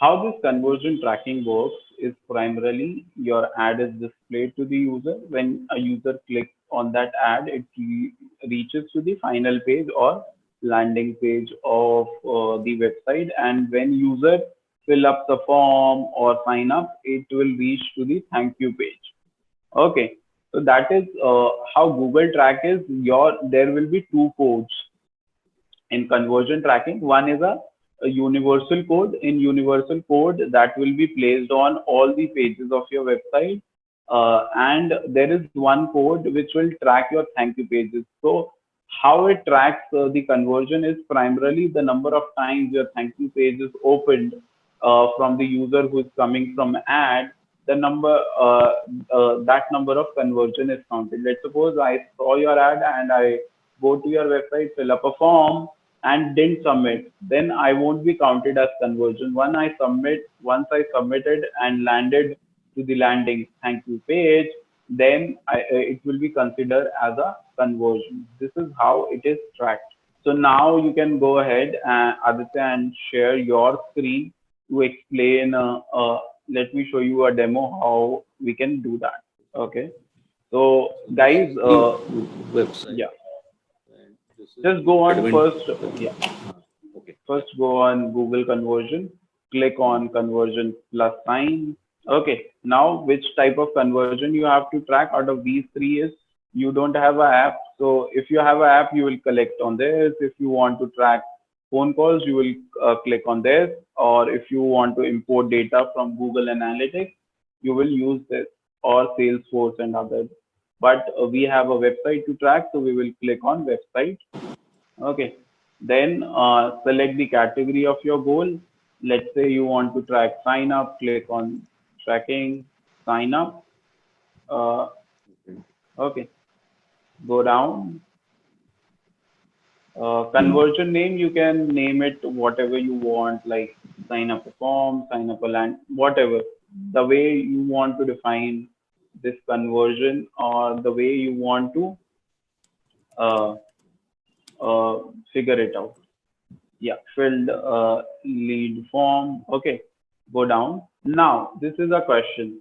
How this conversion tracking works is primarily your ad is displayed to the user. When a user clicks on that ad, it reaches to the final page or landing page of the website. And when user fill up the form or sign up, it will reach to the thank you page. Okay. So that is how Google track is. There will be two codes in conversion tracking. One is a universal code. In universal code, that will be placed on all the pages of your website. And there is one code which will track your thank you pages. So how it tracks the conversion is primarily the number of times your thank you page is opened from the user who is coming from ad. The number that number of conversion is counted. Let's suppose I saw your ad and I go to your website, fill up a form, and didn't submit, then I won't be counted as conversion. Once I submitted and landed to the landing thank you page, then it will be considered as a conversion. This is how it is tracked. So now you can go ahead, Aditya, and share your screen to explain. Let me show you a demo how we can do that. Okay. So So this guys, is the website, yeah, and this is just the go on admin. first. Yeah. Okay, First, go on Google conversion, click on conversion plus sign. Okay, now which type of conversion you have to track out of these three is you don't have an app. So if you have an app, you will collect on this. If you want to track phone calls, you will click on this. Or if you want to import data from Google Analytics, you will use this or Salesforce and others. But we have a website to track, so we will click on website. Okay. Then select the category of your goal. Let's say you want to track sign up, click on tracking, sign up. Uh, okay. okay. Go down. Conversion name, you can name it whatever you want, like sign up a form, sign up a land, whatever. The way you want to define this conversion or the way you want to uh, uh, figure it out. Yeah, filled lead form. Okay, go down. Now, this is a question.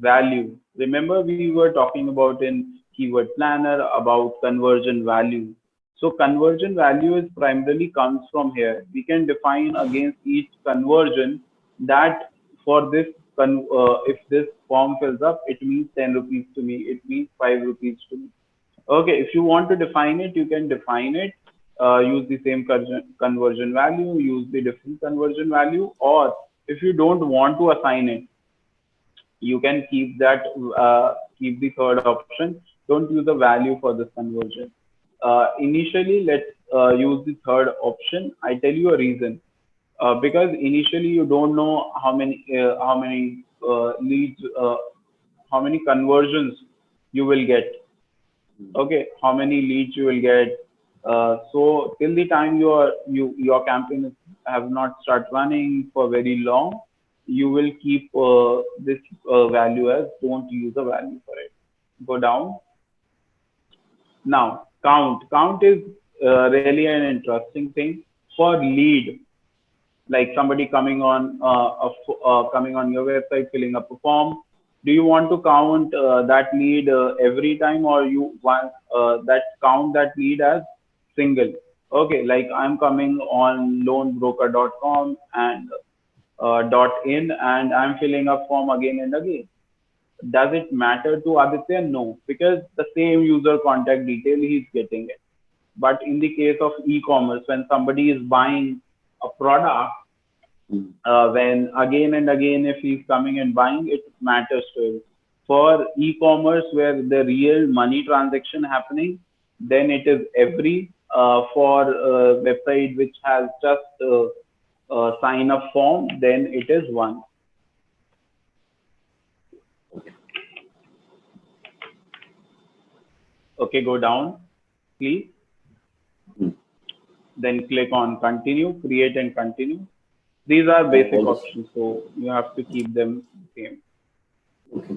Value. Remember, we were talking about in Keyword Planner about conversion value. So conversion value is primarily comes from here. We can define against each conversion that for this, if this form fills up, it means 10 rupees to me. It means 5 rupees to me. Okay, if you want to define it, you can define it. Use the same conversion value, use the different conversion value, or if you don't want to assign it, you can keep that, keep the third option. Don't use a value for this conversion. Initially, let's use the third option. I tell you a reason. Because initially you don't know how many leads, how many conversions you will get. Okay, how many leads you will get. So till the time your campaign have not start running for very long, you will keep this value as don't use a value for it. Go down. Now count is really an interesting thing for lead, like somebody coming on coming on your website, filling up a form. Do you want to count that lead every time, or you want that count that lead as single? Okay, like I'm coming on loanbroker.com and .in, and I'm filling up form again and again. Does it matter to Aditya? No, because the same user contact detail he's getting it. But in the case of e-commerce, when somebody is buying a product, Mm. when again and again if he's coming and buying, it matters to him. For e-commerce where the real money transaction happening, then it is every. For website which has just sign up form, then it is one. Okay. Okay, go down please. Mm. Then click on continue, create and continue. These are And basic all this. options, so you have to keep them same. Okay.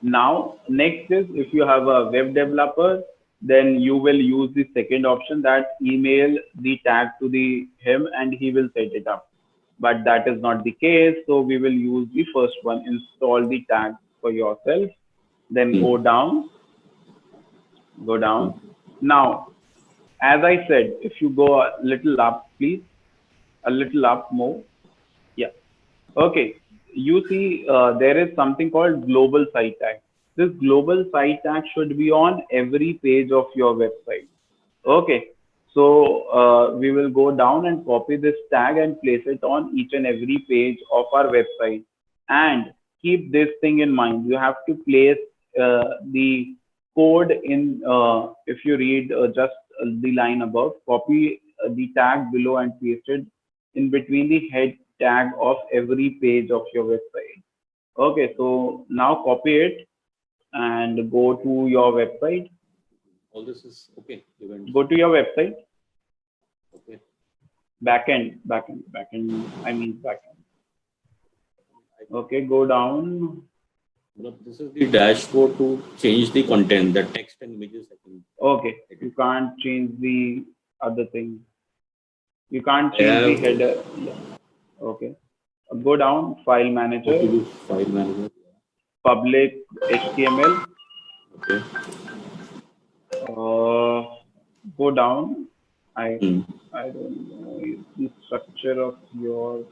Now, next is if you have a web developer, then you will use the second option, that email the tag to the him and he will set it up. but that is not the case. So we will use the first one, install the tag for yourself, then Hmm. go down. Now, as I said, if you go a little up, please, a little up more. Yeah. Okay. You see, there is something called global site tag. This global site tag should be on every page of your website. Okay. So we will go down and copy this tag and place it on each and every page of our website. And keep this thing in mind. You have to place the code in, if you read just the line above, copy the tag below and paste it in between the head tag of every page of your website. Okay, so now copy it and go to your website. All this is okay. Events. Go to your website. Okay. Backend. I mean backend. Okay, go down. This is the dashboard to change the content, the text and images. I think. Okay, you can't change the other thing. You can't I change the have header. Yeah. Okay. Go down, file how to manager, do file manager. public HTML. Okay. Uh, Go down. I Hmm. I don't know the structure of your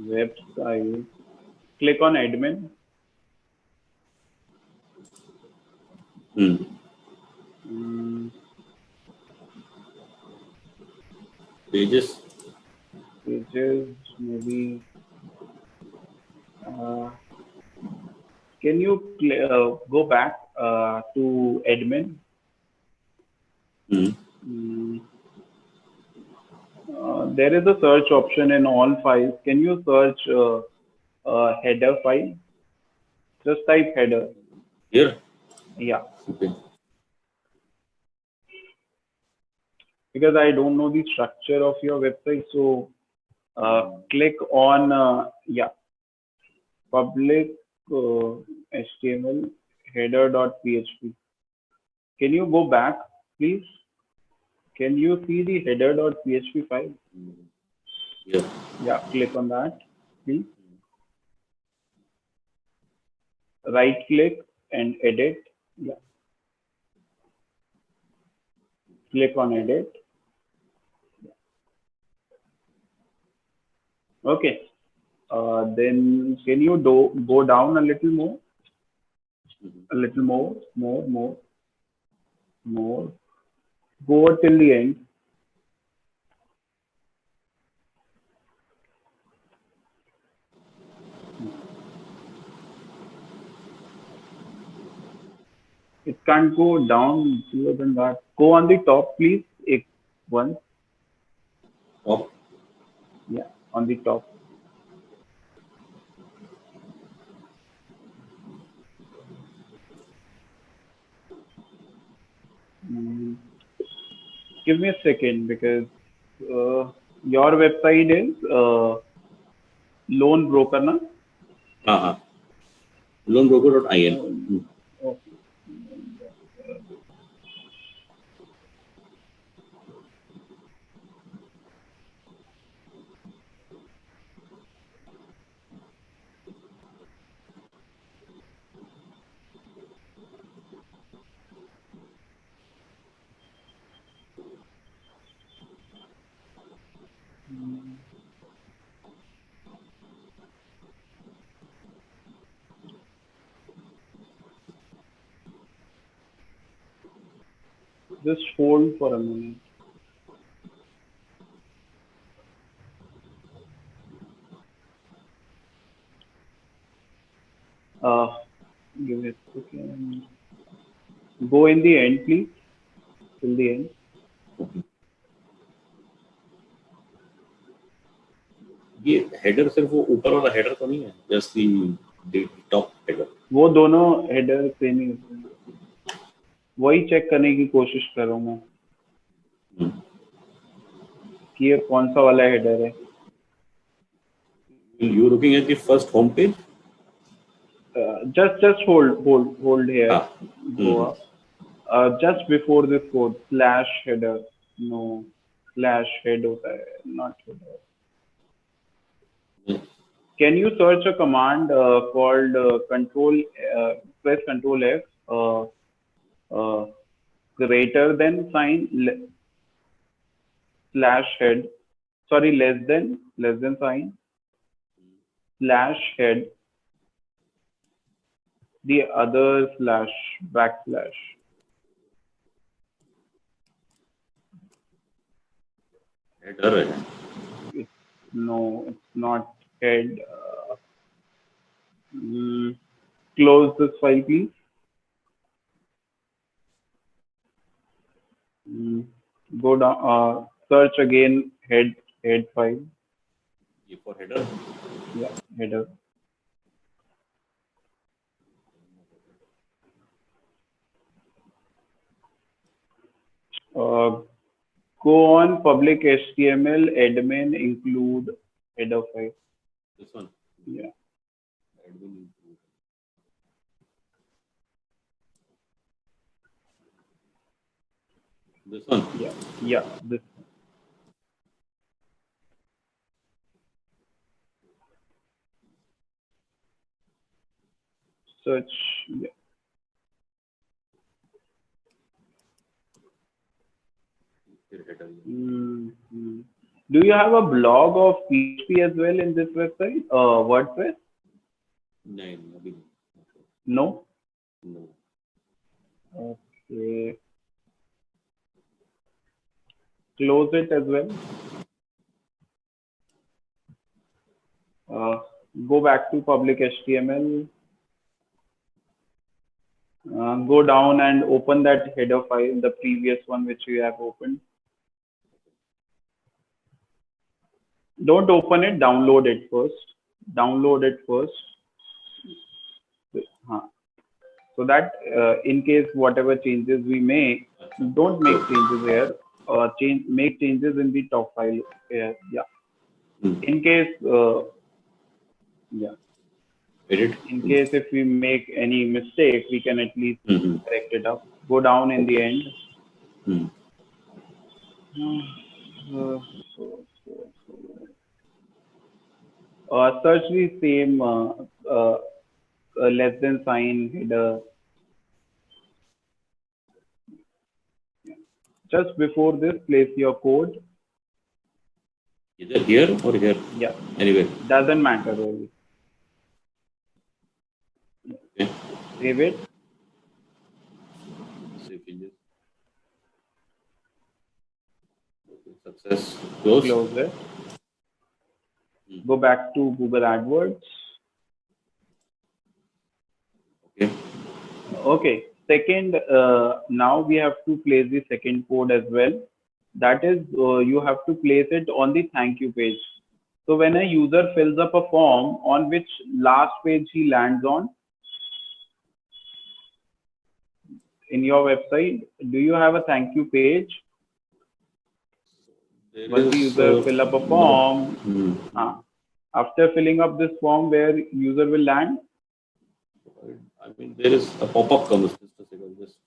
website. Click on admin. Hmm. Mm, Pages. Pages, maybe. Uh, can you go back to admin? Hmm. Mm, there is a search option in all files. Can you search header file? Just type header. Here. Yeah, Okay. because I don't know the structure of your website. So click on yeah, public HTML header.php. Can you go back, please? Can you see the header.php file? Hmm. Here. Yeah, click on that, please. Right click and edit. Yeah, click on edit. Okay. Then can you go down a little more? Hmm. A little more. Go till the end. It can't go down lower than that. Go on the top, please. One. Top. Yeah, on the top. Mm, Give me a second because your website is loan broker, na? Uh-huh. Loanbroker.in. Hmm. Okay. Mm, Just hold for a minute. Uh, Give me a second. Go in the end, please. Till the end. ये header सिर्फ वो ऊपर वाला header तो नहीं है, just the top header. वो दोनों हेडर सेम ही होते हैं. वही चेक करने की कोशिश कर रहा हूँ मैं कि ये कौन सा वाला हेडर है. You looking at the first home page? Just hold here. Ah. Go up. Just before this code slash header. No, slash head होता है, not header. Can you search a command called press Control F, uh, greater than sign slash head, sorry, less than sign slash head, the other slash backslash. Header. It's, no, it's not head. Close this file, please. Mm, Go down, search again head file. For header. Yeah, header. Uh, Go on public HTML admin include header file. This one. Yeah. Admin include. This one. Yeah. Yeah. This. Search. Yeah. Header. Do you have a blog of PHP as well in this website? WordPress? Nine. No. No. Okay. Close it as well. Go back to public HTML. Go down and open that header file, the previous one which you have opened. Don't open it, download it first. Download it first. So that in case whatever changes we make, don't make changes here. Make changes in the top file here. Yeah. In case, yeah. Edit. In case if we make any mistake, we can at least correct it up. Go down in the end. Search the same less than sign header. Just before this, place your code. Either here or here. Yeah. Anywhere. Doesn't matter really. Okay. Save it. Save changes. Okay. Success. Close. Close it. Go back to Google AdWords. Okay. Okay. Second, now we have to place the second code as well. That is, you have to place it on the thank you page. So when a user fills up a form, on which last page he lands on in your website, do you have a thank you page? Once the user fill up a form, after filling up this form, where user will land? I mean, there is a pop-up comes. Just a second. Just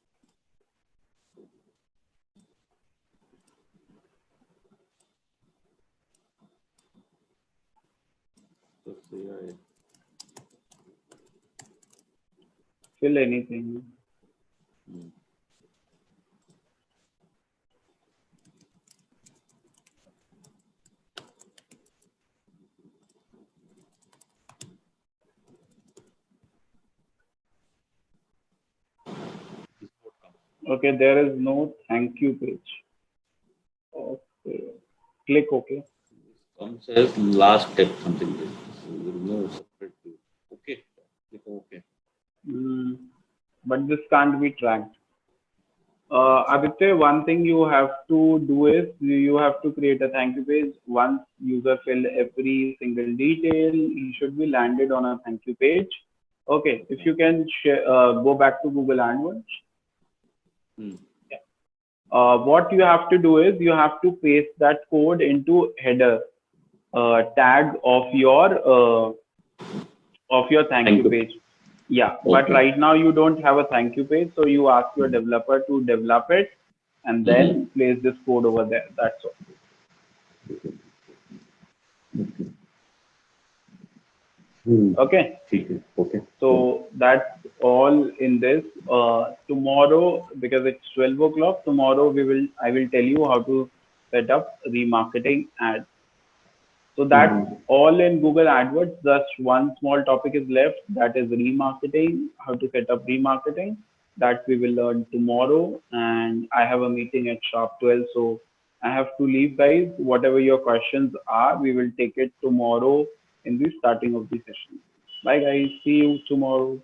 Fill anything. Okay, there is no thank you page. Okay, click OK. comes as last step something. So there is no separate. Okay, click OK. But this can't be tracked. Aditya, one thing you have to do is you have to create a thank you page. Once user fill every single detail, he should be landed on a thank you page. Okay, if you can share, go back to Google AdWords. What you have to do is you have to paste that code into header tag of your thank you page. Yeah, but right now you don't have a thank you page, so you ask your developer to develop it and then place this code over there. That's all. Hmm, Okay. ठीक है, okay, So that's all in this. Tomorrow, because it's 12 o'clock, tomorrow I will tell you how to set up remarketing ads. So that's all in Google AdWords. Just one small topic is left, that is remarketing, how to set up remarketing. That we will learn tomorrow. And I have a meeting at sharp 12, so I have to leave, guys. Whatever your questions are, we will take it tomorrow in the starting of the session. Bye, guys. See you tomorrow.